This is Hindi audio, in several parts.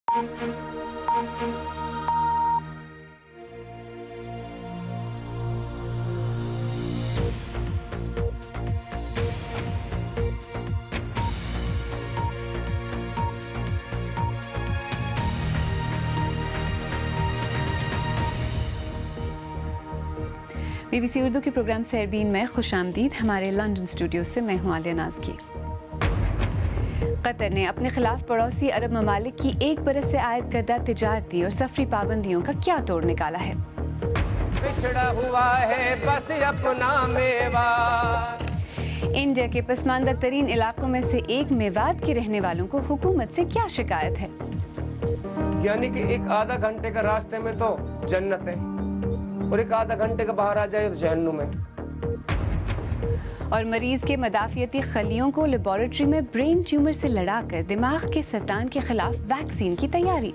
BBC उर्दू के प्रोग्राम सरबीन में खुशामदीद। हमारे लंदन स्टूडियो से मैं हूँ आलिया नाज़की। कतर ने अपने खिलाफ पड़ोसी अरब ममालिक की एक बरस से आयद करदा तिजारती और सफरी पाबंदियों का क्या तोड़ निकाला है। पिछड़ा हुआ है बस अपना मेवात। इंडिया के पसमानदा तरीन इलाकों में से एक मेवात के रहने वालों को हुकूमत से क्या शिकायत है। यानी कि एक आधा घंटे का रास्ते में तो जन्नत है और एक आधा घंटे का बाहर आ जाए तो जहन्नुम है। और मरीज के मदाफियती खलियों को लेबोरेटरी में ब्रेन ट्यूमर से लड़ाकर दिमाग के सरतान के खिलाफ वैक्सीन की तैयारी।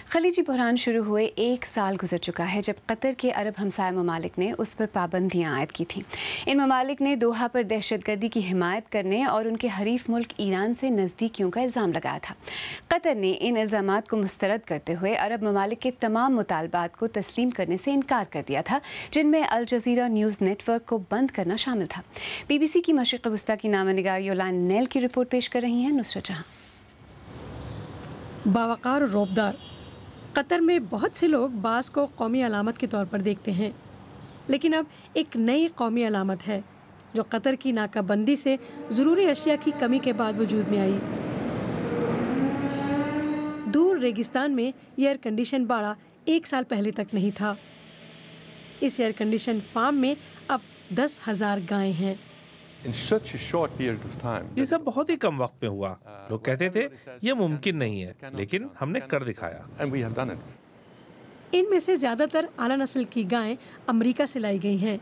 खलीजी बहरान शुरू हुए 1 साल गुजर चुका है जब कतर के अरब हमसाया ममालिक ने उस पर पाबंदियां आयद की थीं। इन ममालिक ने दोहा पर दहशतगर्दी की हिमायत करने और उनके हरीफ मुल्क ईरान से नज़दीकियों का इल्ज़ाम लगाया था। कतर ने इन इल्ज़ामात को मुस्तरद करते हुए अरब ममालिक के तमाम मुतालबात को तस्लीम करने से इनकार कर दिया था, जिनमें अल जज़ीरा न्यूज़ नेटवर्क को बंद करना शामिल था। BBC की मशरिक़ वस्ता की नामनिगार योलान नेल की रिपोर्ट पेश कर रही हैं नुसरत जहां। बावकार और रौबदार कतर में बहुत से लोग बास को कौमी अलामत के तौर पर देखते हैं, लेकिन अब एक नई कौमी अलामत है जो कतर की नाकाबंदी से ज़रूरी अशिया की कमी के बाद वजूद में आई। दूर रेगिस्तान में एयर कंडीशन बाड़ा 1 साल पहले तक नहीं था। इस एयर कंडीशन फार्म में अब 10,000 गायें हैं। ये सब बहुत ही कम वक्त में हुआ। लोग कहते थे ये मुमकिन नहीं है, लेकिन हमने कर दिखाया। इनमें से ज़्यादातर आला नस्ल की गायें अमेरिका से लाई गई हैं।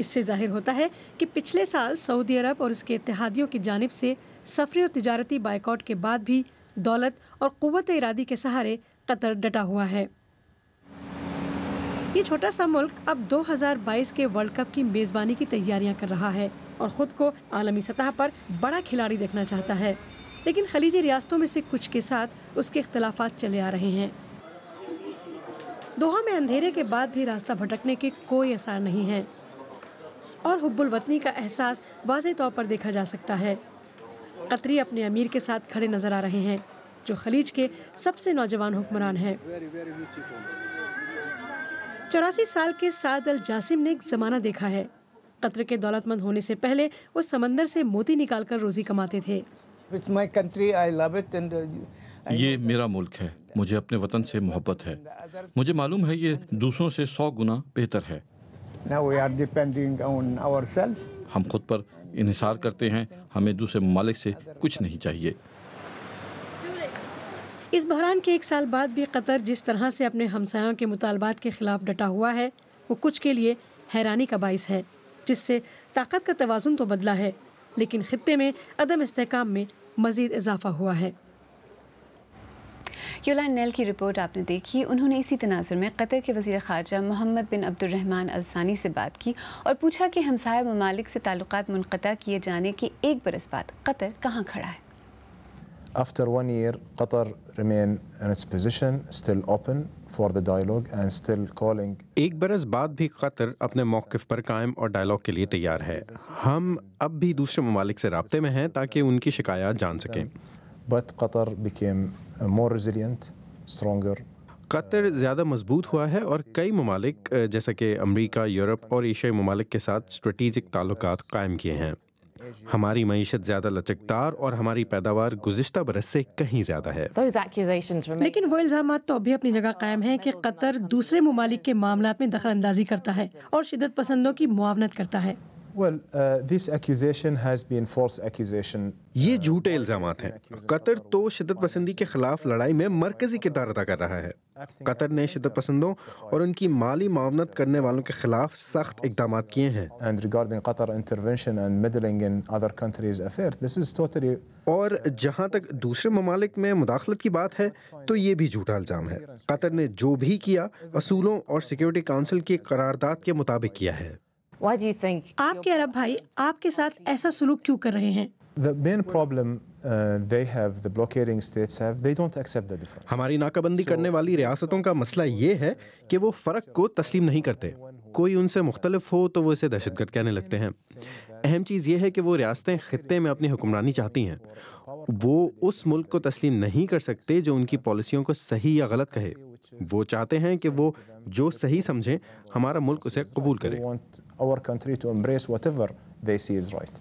इससे जाहिर होता है कि पिछले साल सऊदी अरब और उसके इत्तेहादियों की जानिब से सफरी और तिजारती बायकॉट के बाद भी दौलत और कुव्वत इरादी के सहारे कतर डटा हुआ है। ये छोटा सा मुल्क अब 2022 के वर्ल्ड कप की मेज़बानी की तैयारियां कर रहा है और ख़ुद को आलमी सतह पर बड़ा खिलाड़ी देखना चाहता है, लेकिन खलीजी रियासतों में से कुछ के साथ उसके इख्तलाफात चले आ रहे हैं। दोहा में अंधेरे के बाद भी रास्ता भटकने के कोई आसार नहीं है और हुब्बुल वतनी का एहसास वाज़े तौर पर देखा जा सकता है। कतरी अपने अमीर के साथ खड़े नजर आ रहे हैं, जो खलीज के सबसे नौजवान हुक्मरान हैं। 84 साल के साद अल जासिम ने एक ज़माना देखा है। कतर के दौलतमंद होने से पहले वो समंदर से मोती निकालकर रोजी कमाते थे। ये मेरा मुल्क है, मुझे अपने वतन से मोहब्बत है। मुझे मालूम है ये दूसरों से 100 गुना बेहतर है। हम खुद पर इन्हिसार करते हैं, हमें दूसरे ममालिक से कुछ नहीं चाहिए। इस बहरान के 1 साल बाद भी कतर जिस तरह से अपने हमसायों के मुतालबात के खिलाफ डटा हुआ है, वो कुछ के लिए हैरानी का बाइस है, जिससे ताकत का तवाज़ुन तो बदला है, लेकिन खित्ते में अदम इस्तेहकाम में मज़ीद इजाफा हुआ है। योलान नेल की रिपोर्ट आपने देखी। उन्होंने इसी तनाजुर में कतर के वज़ीर ख़ारजा मोहम्मद बिन अब्दुर्रहमान अल सानी से बात की और पूछा कि हमसाया ममालिक से ताल्लुकात मुनक़ता किए जाने के 1 बरस बाद कतर कहाँ खड़ा है। After 1 year, Qatar remain in its position, still open for the dialogue and still calling. 1 बरस बाद भी कतर अपने मौक़िफ़ पर कायम और डायलॉग के लिए तैयार है। हम अब भी दूसरे ममालिक से राब्ते में हैं ताकि उनकी शिकायत जान सकें। But Qatar became more resilient, stronger. Qatar ज़्यादा मजबूत हुआ है और कई ममालिक जैसा कि अमरीका, यूरोप और एशियाई ममालिक के साथ स्ट्रेटेजिक ताल्लुकात कायम किए हैं। हमारी मईशत ज़्यादा लचकदार और हमारी पैदावार गुज़िश्ता बरस से कहीं ज़्यादा है। लेकिन वो इल्ज़ामात तो अभी अपनी जगह कायम है कि कतर दूसरे ममालिक के मामलात में दखल अंदाजी करता है और शिद्दत पसंदों की मुआवनत करता है। Well, this accusation has been false accusation. ये झूठे इल्ज़ामात हैं। कतर तो शिद्दत पसंदी के खिलाफ लड़ाई में मरकजी किरदार अदा कर रहा है। कतर ने शिद्दत पसंदों और उनकी माली मावनत करने वालों के खिलाफ सख्त इक़दाम किए हैं। And regarding Qatar intervention and meddling in other countries' affairs, this is totally. और जहाँ तक दूसरे ममालिक में मुदाखलत की बात है तो ये भी झूठा इल्ज़ाम है। कतर ने जो भी किया असूलों और सिक्योरिटी काउंसिल की करारदाद के मुताबिक किया है। आपके अरब भाई आपके साथ ऐसा सलूक क्यों कर रहे हैं? The main problem they have, the blockading states have, they don't accept the difference. हमारी नाकाबंदी करने वाली रियासतों का मसला ये है कि वो फ़र्क को तस्लीम नहीं करते। कोई उनसे मुख्तलिफ हो तो वो इसे दहशतगर्द कहने लगते हैं। अहम चीज़ ये है कि वो रियासतें खित्ते में अपनी हुक्मरानी चाहती हैं। वो उस मुल्क को तस्लीम नहीं कर सकते जो उनकी पॉलिसियों को सही या गलत कहे। वो चाहते हैं कि वो जो सही समझें हमारा मुल्क उसे कबूल करे। They want our country to embrace whatever they see is right.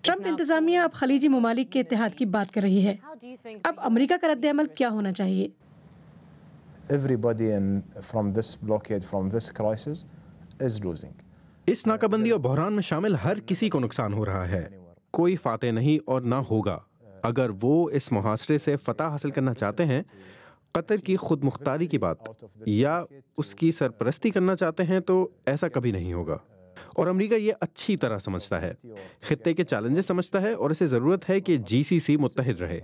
Trump इंतजामिया अब खलीजी ममालिक के इत्तेहाद की बात कर रही है। अब अमेरिका का रद्द-ए-अमल क्या होना चाहिए? Everybody from this blockade, from this crisis, is losing. इस नाकाबंदी और बहरान में शामिल हर किसी को नुकसान हो रहा है। कोई फाते नहीं और ना होगा। अगर वो इस मुहासरे से फतह हासिल करना चाहते हैं, कतर की खुद मुख्तारी की बात या उसकी सरपरस्ती करना चाहते हैं, तो ऐसा कभी नहीं होगा। और अमेरिका ये अच्छी तरह समझता है, खित्ते के चैलेंजेस समझता है और इसे ज़रूरत है कि GCC मुत्तहिद रहे।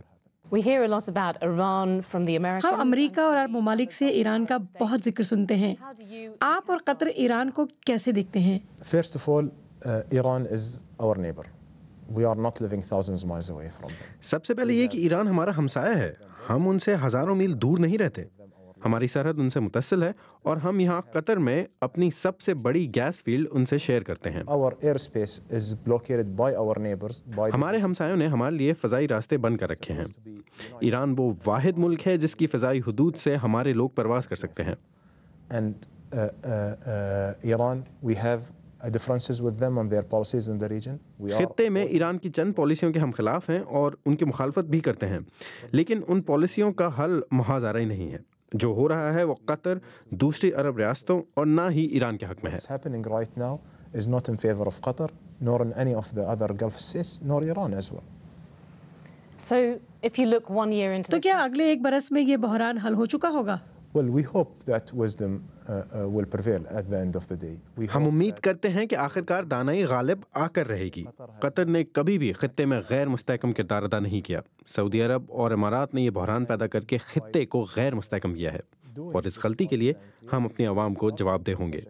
हम अमेरिका और अरब ममालिक से ईरान का बहुत जिक्र सुनते हैं। आप और कतर ईरान को कैसे देखते हैं? First of all, Iran is our neighbor. We are not living thousands of miles away from them. सबसे पहले ये कि ईरान हमारा हमसाया है। हम उनसे हज़ारों मील दूर नहीं रहते। हमारी सरहद उनसे मुत्तसिल है और हम यहाँ कतर में अपनी सबसे बड़ी गैस फील्ड उनसे शेयर करते हैं। Our airspace is blockaded by our neighbors. हमारे हमसायों ने हमारे लिए फ़ज़ाई रास्ते बंद कर रखे हैं। ईरान वो वाहिद मुल्क है जिसकी फ़ज़ाई हुदूद से हमारे लोग परवाज़ कर सकते हैं। And Iran, we have differences with them on their policies in the region. खित्ते में ईरान की चंद पॉलिसियों के हम खिलाफ हैं और उनकी मुखालफत भी करते हैं, लेकिन उन पॉलिसियों का हल मुहाज़रा ही नहीं है। जो हो रहा है वो कतर, दूसरी अरब रियासतों और ना ही ईरान के हक में है। What's happening right now is not in favor of Qatar, nor in any of the other Gulf states, nor Iran as well. तो क्या अगले एक बरस में ये बहरान हल हो चुका होगा? Well, we hope that wisdom will prevail at the end of the day. हम उम्मीद करते हैं कि आखिरकार दानाई गालिब आकर रहेगी। कतर ने कभी भी खित्ते में गैर मुस्तहकम किरदार अदा नहीं किया। सऊदी अरब और इमारात ने ये बहरान पैदा करके खित्ते को गैर मुस्तहकम किया है और इस गलती के लिए हम अपनी आवाम को जवाबदेह होंगे।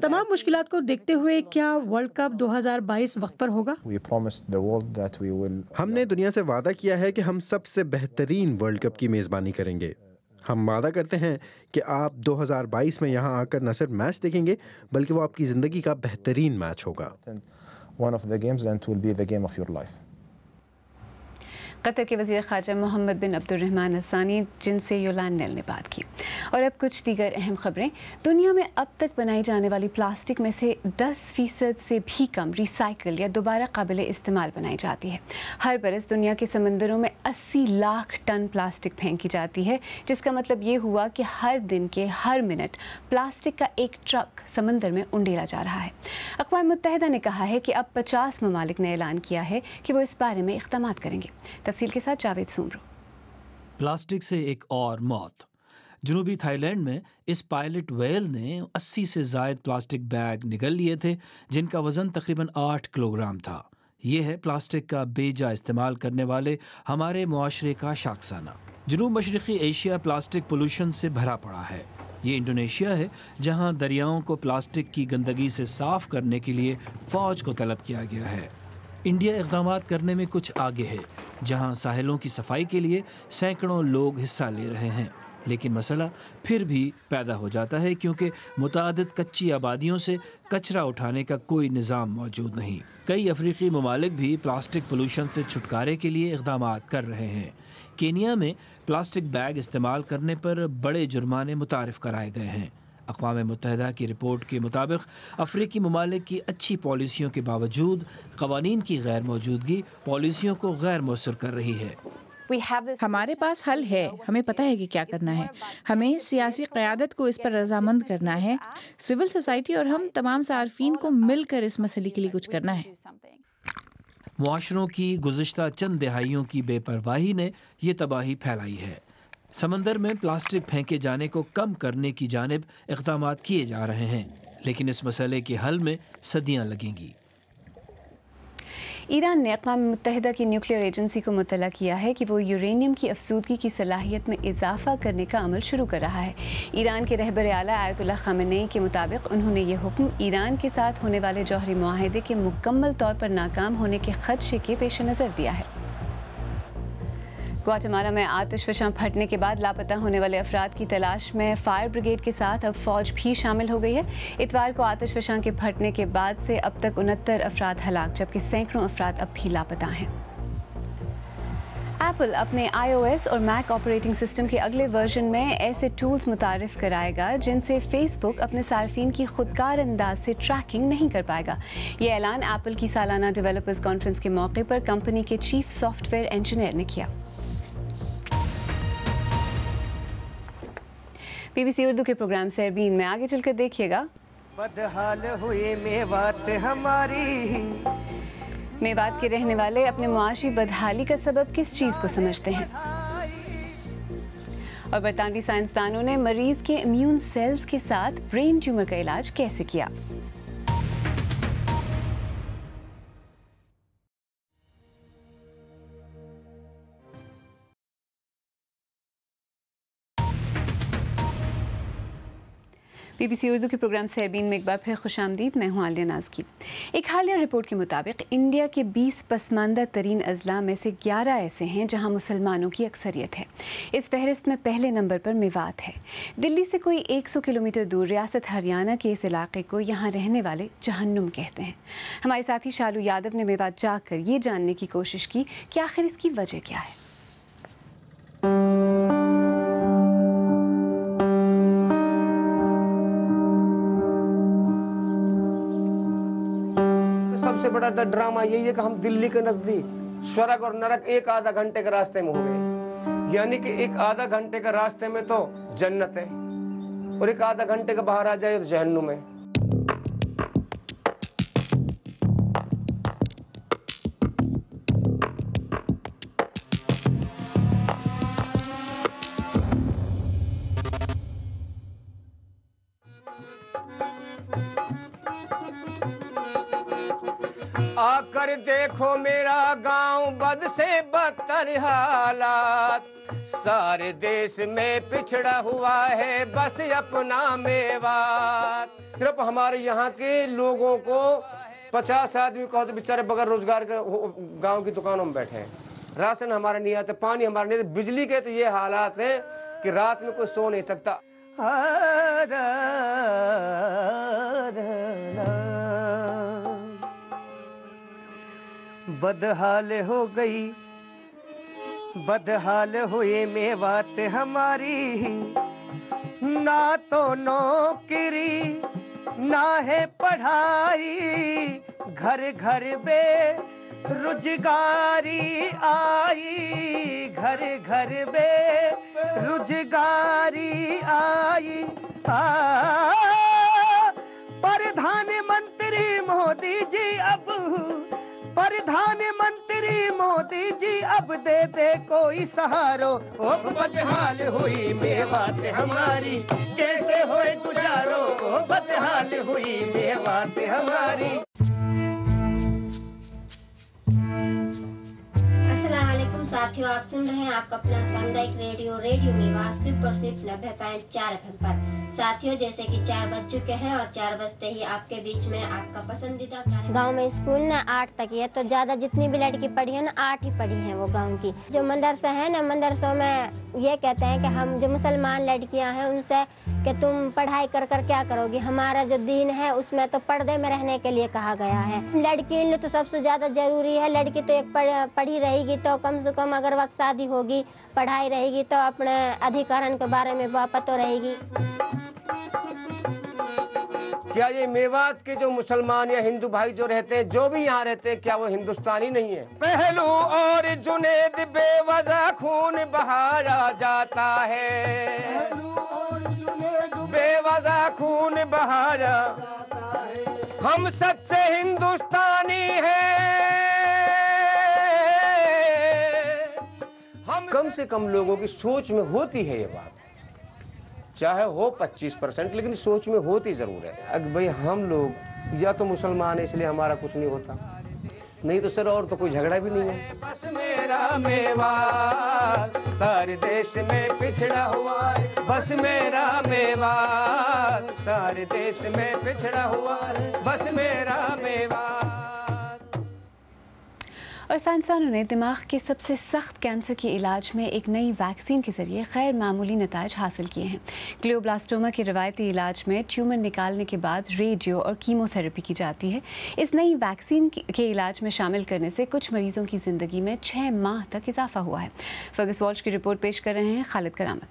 तमाम मुश्किलात को देखते हुए क्या वर्ल्ड कप 2022 वक्त पर होगा? We promised the world that we will. हमने दुनिया से वादा किया है कि हम सबसे बेहतरीन वर्ल्ड कप की मेज़बानी करेंगे। हम वादा करते हैं कि आप 2022 में यहाँ आकर न सिर्फ मैच देखेंगे बल्कि वो आपकी ज़िंदगी का बेहतरीन मैच होगा। One of the games and will be the game of your life. Qatar के वज़ीर ख़ारजा मोहम्मद बिन अब्दुर्रहमान अल-सानी जिनसे योलान नेल ने बात की। और अब कुछ दीगर अहम खबरें। दुनिया में अब तक बनाई जाने वाली प्लास्टिक में से 10% से भी कम रिसाइकल या दोबारा काबिल इस्तेमाल बनाई जाती है। हर बरस दुनिया के समंदरों में 80 लाख टन प्लास्टिक फेंकी जाती है, जिसका मतलब ये हुआ कि हर दिन के हर मिनट प्लास्टिक का एक ट्रक समंदर में उंडेला जा रहा है। अक़वाम मुत्तहिदा ने कहा है कि अब 50 ममालिक ने ऐलान किया है कि वो इस बारे में इक़दामात करेंगे। तफसील के साथ जावेद सुमरो। प्लास्टिक से एक और मौत। जनूबी थाईलैंड में इस पायलट व्हेल ने 80 से ज़ायद प्लास्टिक बैग निगल लिए थे, जिनका वज़न तकरीबन 8 किलोग्राम था। ये है प्लास्टिक का बेजा इस्तेमाल करने वाले हमारे मुआशरे का शाखसाना। जनूब मशरिक़ी एशिया प्लास्टिक पोल्यूशन से भरा पड़ा है। ये इंडोनेशिया है जहाँ दरियाओं को प्लास्टिक की गंदगी से साफ़ करने के लिए फ़ौज को तलब किया गया है। इंडिया इक़दामात करने में कुछ आगे है, जहां साहिलों की सफाई के लिए सैकड़ों लोग हिस्सा ले रहे हैं, लेकिन मसला फिर भी पैदा हो जाता है क्योंकि मुतादिद कच्ची आबादियों से कचरा उठाने का कोई निज़ाम मौजूद नहीं। कई अफ्रीकी ममालिक भी प्लास्टिक पोल्यूशन से छुटकारे के लिए इक़दामात कर रहे हैं। केनिया में प्लास्टिक बैग इस्तेमाल करने पर बड़े जुर्माने मुतारिफ कराए गए हैं। अक़वाम मुत्तहिदा की रिपोर्ट के मुताबिक अफ्रीकी ममालिक की अच्छी पॉलिसियों के बावजूद क़वानीन की गैर मौजूदगी पॉलिसियों को गैर मौसर कर रही है। हमारे पास हल है, हमें पता है कि क्या करना है। हमें सियासी क़यादत को इस पर रजामंद करना है। सिविल सोसाइटी और हम तमाम सार्फिन को मिलकर इस मसले के लिए कुछ करना है। मुआशरों की गुज़िश्ता चंद दहाइयों की बेपरवाही ने ये तबाही फैलाई है। समंदर में प्लास्टिक फेंके जाने को कम करने की जानिब इक़दामात किए जा रहे हैं, लेकिन इस मसले के हल में सदियां लगेंगी। ईरान ने अक़वाम मुत्तहिदा की न्यूक्लियर एजेंसी को मुतला किया है कि वो यूरेनियम की अफसूदगी की सलाहियत में इजाफा करने का अमल शुरू कर रहा है। ईरान के रहबर आला आयतुल्लाह ख़ामेनेई के मुताबिक उन्होंने ये हुक्म ईरान के साथ होने वाले जौहरी मुआहदे के मुकम्मल तौर पर नाकाम होने के खदशे के पेश नज़र दिया है। ग्वाटेमाला में आतिशफ़शां फटने के बाद लापता होने वाले अफराद की तलाश में फायर ब्रिगेड के साथ अब फौज भी शामिल हो गई है। इतवार को आतिशफ़शां के फटने के बाद से अब तक 69 अफराद हलाक, जबकि सैकड़ों अफराद अब भी लापता हैं। एप्पल अपने iOS और मैक ऑपरेटिंग सिस्टम के अगले वर्जन में ऐसे टूल्स मुतारिफ कराएगा जिनसे फेसबुक अपने सार्फिन की खुदकार अंदाज से ट्रैकिंग नहीं कर पाएगा। ये ऐलान एप्पल की सालाना डेवलपर्स कॉन्फ्रेंस के मौके पर कंपनी के चीफ सॉफ्टवेयर इंजीनियर ने किया। BBC उर्दू के प्रोग्राम सरबीन में आगे चलकर देखिएगा। बदहाल हुई मेवात हमारी। मेवात के रहने वाले अपने मुआशी बदहाली का सबब किस चीज़ को समझते हैं? और बरतानवी साइंसदानों ने मरीज के इम्यून सेल्स के साथ ब्रेन ट्यूमर का इलाज कैसे किया? BBC उर्दू के प्रोग्राम सरबीन में एक बार फिर खुशामदीद। मैं हूँ आलिया नाज़की। एक हालिया रिपोर्ट के मुताबिक इंडिया के 20 पसमानदा तरीन अजला में से 11 ऐसे हैं जहाँ मुसलमानों की अक्सरियत है। इस फहरिस्त में पहले नंबर पर मेवात है। दिल्ली से कोई 100 किलोमीटर दूर रियासत हरियाणा के इस इलाके को यहाँ रहने वाले जहन्नुम कहते हैं। हमारे साथी शालू यादव ने मेवात जाकर ये जानने की कोशिश की कि आखिर इसकी वजह क्या है। सबसे बड़ा ड्रामा यही है कि हम दिल्ली के नजदीक स्वर्ग और नरक एक आधा घंटे के रास्ते में हो गए। यानी कि एक आधा घंटे का रास्ते में तो जन्नत है और एक आधा घंटे का बाहर आ जाए तो जहन्नुम है। आकर देखो मेरा गांव बद से बदतर हालात, सारे देश में पिछड़ा हुआ है बस अपना मेवात। सिर्फ हमारे यहाँ के लोगों को 50 आदमी कहो तो बेचारे बगैर रोजगार के गांव की दुकानों में बैठे हैं। राशन हमारे नहीं आते, पानी हमारे नहीं आते, बिजली के तो ये हालात हैं कि रात में कोई सो नहीं सकता। बदहाल हो गई, बदहाल हुई मेवात हमारी, ना तो नौकरी ना है पढ़ाई, घर घर बेरोजगारी आई, घर घर बेरोजगारी आई। प्रधानमंत्री मोदी जी अब, प्रधानमंत्री मोदी जी अब दे दे कोई सहारो। ओ बदहाल हुई मेवात हमारी, कैसे होए गुजारो। ओ बदहाल हुई मेवात हमारी। अस्सलाम वालेकुम साथियों, आप सुन रहे हैं आपका अपना सामुदायिक रेडियो रेडियो मेवात सिर्फ और सिर्फ 90.4 FM पर। साथियों, जैसे कि 4 बज चुके हैं और 4 बजते ही आपके बीच में आपका पसंदीदा कार्यक्रम। गांव में स्कूल ना 8 तक ही है, तो ज्यादा जितनी भी लड़की पढ़ी है ना 8 ही पढ़ी है वो गांव की। जो मदरसा है ना, मदरसों में ये कहते हैं कि हम जो मुसलमान लड़कियां हैं उनसे कि तुम पढ़ाई कर कर क्या करोगी, हमारा जो दीन है उसमें तो पर्दे में रहने के लिए कहा गया है। लड़की लिए तो सबसे ज्यादा जरूरी है। लड़की तो एक पढ़ी रहेगी तो कम से कम अगर वक्त शादी होगी, पढ़ाई रहेगी तो अपने अधिकारण के बारे में वापस तो रहेगी। क्या ये मेवात के जो मुसलमान या हिंदू भाई जो रहते हैं, जो भी यहाँ रहते हैं, क्या वो हिंदुस्तानी नहीं है? पहलू और जुनेद बेवजह खून बहाया जाता है, बेवजह खून बहाया। हम सच्चे हिंदुस्तानी हैं। हम कम से कम लोगों की सोच में होती है ये बात, चाहे हो 25%, लेकिन सोच में होती ज़रूर है। अगर भाई हम लोग या तो मुसलमान है इसलिए हमारा कुछ नहीं होता, नहीं तो सर और तो कोई झगड़ा भी नहीं है। बस मेरा मेवात सारे देश में पिछड़ा हुआ है, बस मेरा मेवात सारे देश में पिछड़ा हुआ है, बस मेरा मेवात। और साइंसदानों ने दिमाग के सबसे सख्त कैंसर के इलाज में एक नई वैक्सीन के जरिए गैर मामूली नताइज हासिल किए हैं। ग्लियोब्लास्टोमा के रवायती इलाज में ट्यूमर निकालने के बाद रेडियो और कीमोथेरेपी की जाती है। इस नई वैक्सीन के इलाज में शामिल करने से कुछ मरीजों की ज़िंदगी में 6 माह तक इजाफा हुआ है। फर्गस वॉल्श की रिपोर्ट पेश कर रहे हैं खालिद करामत।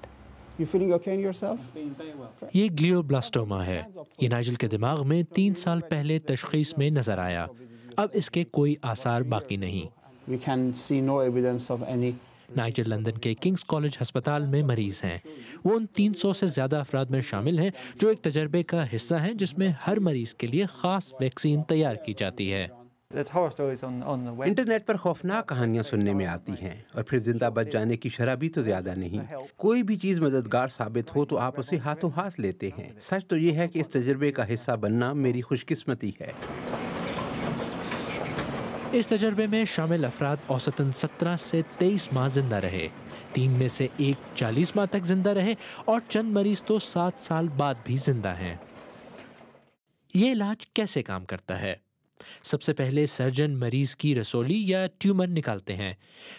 ये ग्लियोब्लास्टोमा है। ये नाइजल के दिमाग में 3 साल पहले तशखीस में नजर आया। अब इसके कोई आसार बाकी नहीं। नाइजल लंदन के किंग्स कॉलेज अस्पताल में मरीज हैं। वो उन 300 से ज़्यादा अफराद में शामिल हैं जो एक तजर्बे का हिस्सा हैं जिसमें हर मरीज के लिए ख़ास वैक्सीन तैयार की जाती है। इंटरनेट पर खौफनाक कहानियां सुनने में आती हैं और फिर जिंदा बच जाने की शरह भी तो ज्यादा नहीं। कोई भी चीज मददगार साबित हो तो आप उसे हाथों हाथ लेते हैं। सच तो ये है कि इस तजर्बे का हिस्सा बनना मेरी खुशकिस्मती है। इस तजर्बे में शामिल अफराद औसतन 17 से 23 माह जिंदा रहे। 3 में से एक 40 माह तक जिंदा रहे और चंद मरीज तो 7 साल बाद भी जिंदा हैं। ये इलाज कैसे काम करता है? सबसे पहले सर्जन मरीज की रसोली या ट्यूमर निकालते हैं।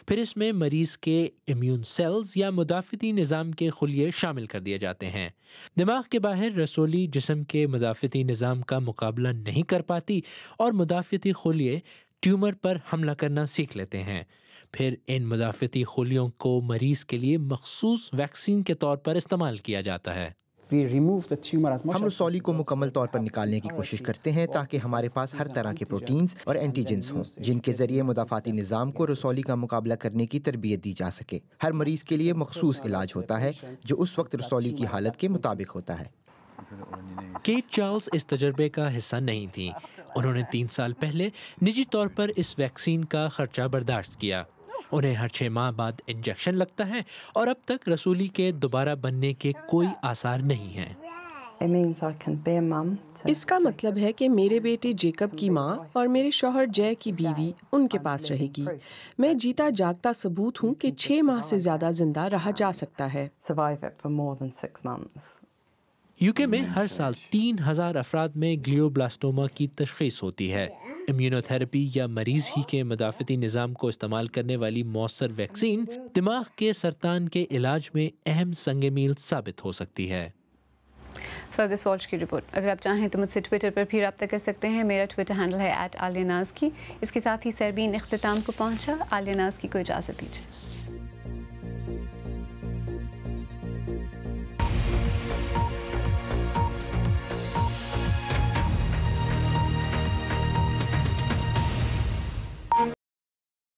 फिर इसमें मरीज के इम्यून सेल्स या मुदाफ़ती निज़ाम के खुलिये शामिल कर दिए जाते हैं। दिमाग के बाहर रसोली जिस्म के मुदाफ़ती निज़ाम का मुकाबला नहीं कर पाती और मुदाफ़ती खुलिये ट्यूमर पर हमला करना सीख लेते हैं। फिर इन मुदाफ़ती खुलियों को मरीज के लिए मखसूस वैक्सीन के तौर पर इस्तेमाल किया जाता है। हम रसौली को मुकम्मल तौर पर निकालने की कोशिश करते हैं ताकि हमारे पास हर तरह के प्रोटीन्स और एंटीजेंस हों जिनके जरिए मुदाफ़ाती निज़ाम को रसौली का मुकाबला करने की तरबियत दी जा सके। हर मरीज के लिए मखसूस इलाज होता है जो उस वक्त रसौली की हालत के मुताबिक होता है। केट चार्ल्स इस तजर्बे का हिस्सा नहीं थी। उन्होंने 3 साल पहले निजी तौर पर इस वैक्सीन का खर्चा बर्दाश्त किया। उन्हें हर 6 माह बाद इंजेक्शन लगता है और अब तक रसूली के दोबारा बनने के कोई आसार नहीं हैं। इसका मतलब है कि मेरे बेटे जेकब की माँ और मेरे शौहर जय की बीवी उनके पास रहेगी। मैं जीता जागता सबूत हूँ कि 6 माह से ज़्यादा जिंदा रहा जा सकता है। यूके में हर साल 3000 अफराद में ग्लियोब्लास्टोमा की तशखीस होती है। इम्यूनोथेरेपी या मरीज ही के मुदाफ़ती निज़ाम को इस्तेमाल करने वाली मौसर वैक्सीन दिमाग के सरतान के इलाज में अहम संग मील साबित हो सकती है। फर्गस वॉल्श की रिपोर्ट। अगर आप चाहें तो मुझसे ट्विटर पर भी रब्ता कर सकते हैं। मेरा ट्विटर हैंडल है @आलिया नाज़ की। इसके साथ ही सरबीन इख्तिताम को पहुंचा। आलिया नाज़ की को इजाज़त दीजिए।